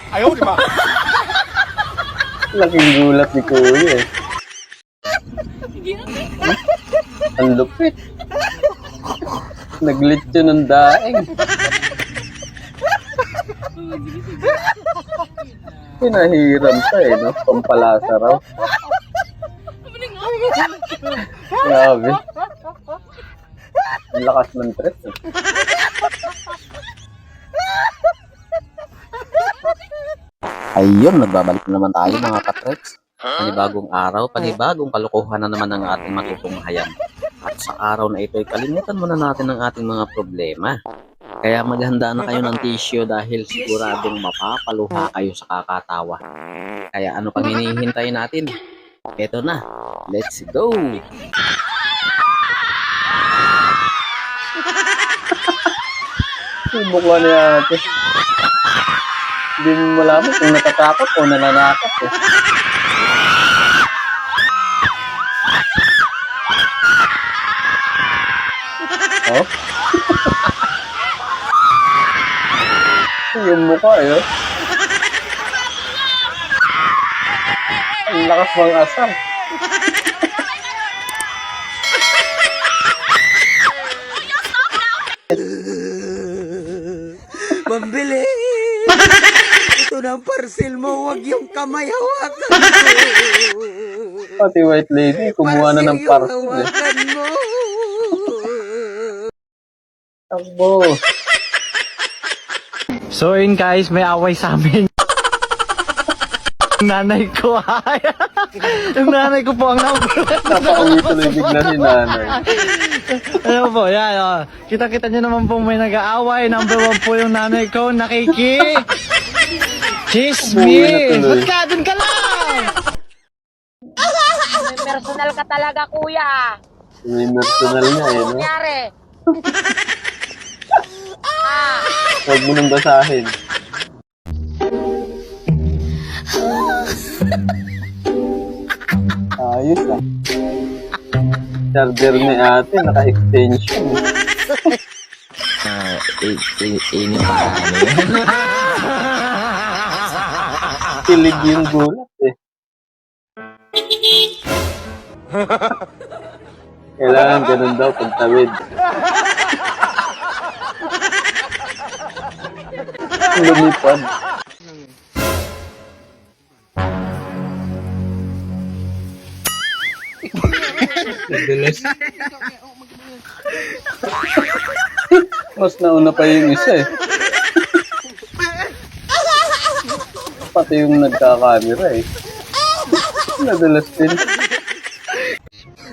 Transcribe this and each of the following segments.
Ayaw, di ba? Laking gulat ni Kuya eh. Ang lupit. Naglitso ng daing. Pinahiram pa eh, no? Pampalasa raw. Grabe. Ang lakas ng tres eh. Ayun, nagbabalik na naman tayo mga katreks. Panibagong araw, panibagong kalokohan na naman ang ating matutunghayan. At sa araw na ito, kalimutan muna natin ang ating mga problema. Kaya maghanda na kayo ng tissue dahil siguradong mapapaluha kayo sa kakatawa. Kaya ano pang hinihintay natin? Eto na, let's go! Mukha niya ate. Hindi mo malaman kung natatakot o nananakot eh. Oh? Yung mukha eh. Oh. Ang lakas mga asal. Pambili! Ito na ang parcel mo, wag yung kamay hawakan mo. Pati white lady, kumuha na ng parcel eh. Hawakan mo. Takbo. So yun guys, may away sa amin. Nanay ko ay. Yung nanay ko po ang nakulit. Napauwi tuloy bigla si nanay. Ano po, yan. Oh. Kita-kita nyo naman po may nag-aaway. Number 1 po yung nanay ko, nakiki. Chismis! Ba't ka? Dun ka lang! May personal ka talaga, kuya. May personal niya eh, no? Nangyari. Huwag mo nang basahin. Ayos ah. Charger ni ate, naka-extension. Ini pa. Kilig yung gulat eh. Kailangan ganun daw pagtawid. Lumipad. Mas nauna pa yung isa eh. Pati yung nagkakamera eh. Nadalas din.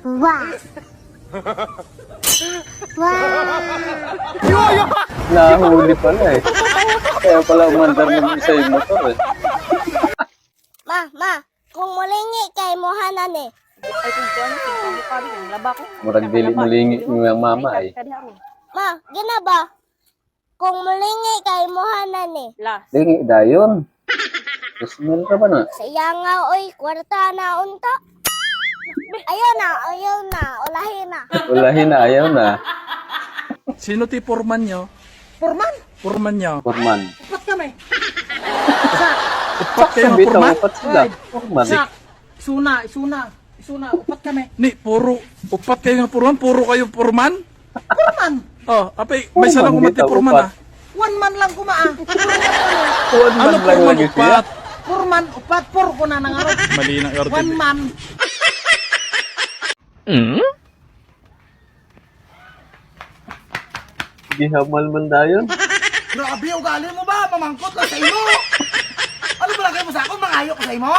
Wow. Nahuli pala eh. Kaya pala umandar ng isa yung motor eh. Ma, kung mulingi kay Mohanan eh. Ay, kung ano, mukha rin, laba ko. Murag dili mulingi yung mama eh. Ma, gina ba? Kung mulingi kay Mohanan eh. Lingi dayon. Kusman ka ba na? Saya nga, oy, kwarta na unta. Ayaw na, ulahin na. Ulahin na, ayaw na. Sino ti Purman nyo? Purman nyo. Purman. Upat kami. Upat kayo ng Bitaw, Purman? upat sila. Purman. Isuna, upat kami. Ni, puro. Upat kayo ng Purman? Puro kayo Purman? Purman. Oh, apay, may isa lang Purman, umati bitaw, Purman upat. ah. One man lang kumaan. Purman Ano lang Purman lagi siya. upat? Purman, upat, pur ko na nangarap. Mali ng One RTB. man. Gihamal man dayon. Grabe, ugali mo ba? Mamangkot lang sa imo. Ano ba lagay mo sa akin? Mangayo ko sa imo?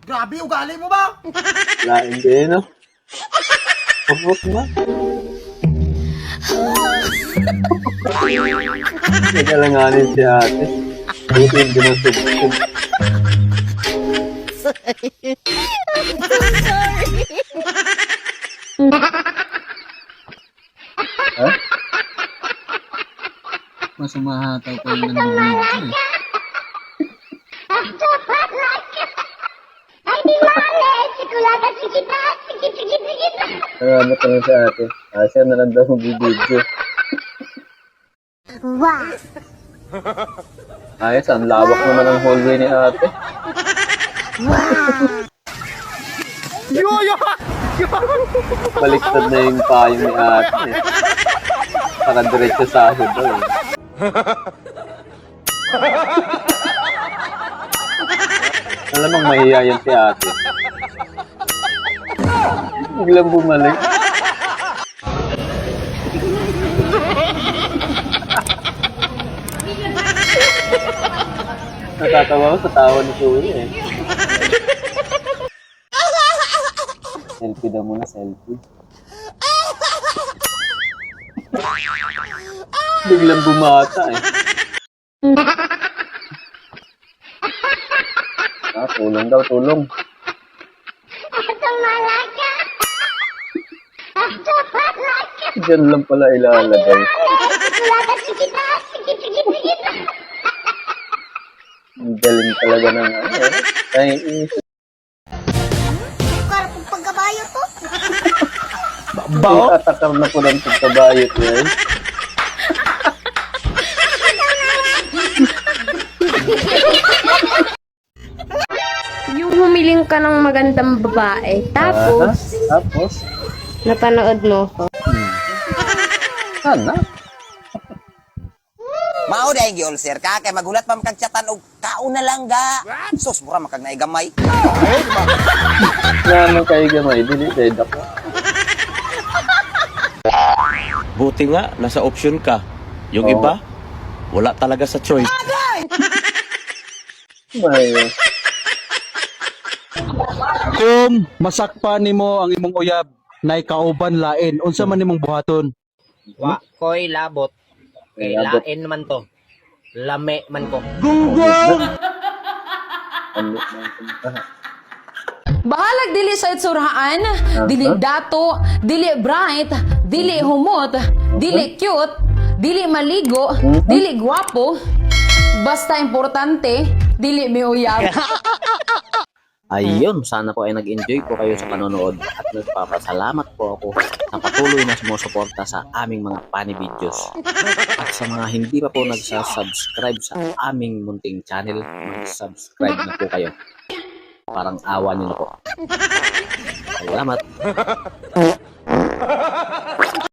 Grabe, ugali mo ba? Lain din no. Kapot na. Nagalanganin si ate. Buti yung binasubsub. Ha? Mas umahataw ko yung nandibig eh. Salamat naman sa ate. Asya na lang daw magbibidyo. Wow. Ayos, ang lawak naman ang hallway ni ate. Baliktad na yung payong ni ate. Para diretso sa akin daw eh. Alamang mahiya yan si ate. Biglang bumalik. Natatawa ko sa tawa ni Kuya eh. Selfie daw muna, selfie. Biglang bumata eh. Tulong daw, tulong. Diyan lang pala ilalagay. Ang galing talaga ng ano eh. Naiisip. Karapong pagkabayo to. Tatakar na po ng pagkabayot yan. Yung humiling ka ng magandang babae, tapos Tapos? napanood mo ko. Sana? Mao dahil giulsir ka, kay magulat pa makagchatan og kauna lang ga. Sus, mura makag naigamay. Naman kayo gamay, dili dead ako. Buti nga, nasa option ka. Yung Oo. iba, wala talaga sa choice. May, Kung masakpan nimo ang imong uyab na kauban lain, unsa man nimong buhaton? Wa ko'y labot. Kay Labot. lain man to. Lame man ko. ano, Bahalag dili sa itsurahan, dili dato, dili bright, dili humot, dili cute, dili maligo, dili gwapo, basta importante, dili may uyab. Ayun, sana po ay nag-enjoy po kayo sa panonood at nagpapasalamat po ako sa patuloy na sumusuporta sa aming mga funny videos. At sa mga hindi pa po nagsasubscribe sa aming munting channel, mag-subscribe na po kayo. Parang awa niyo na po. Salamat!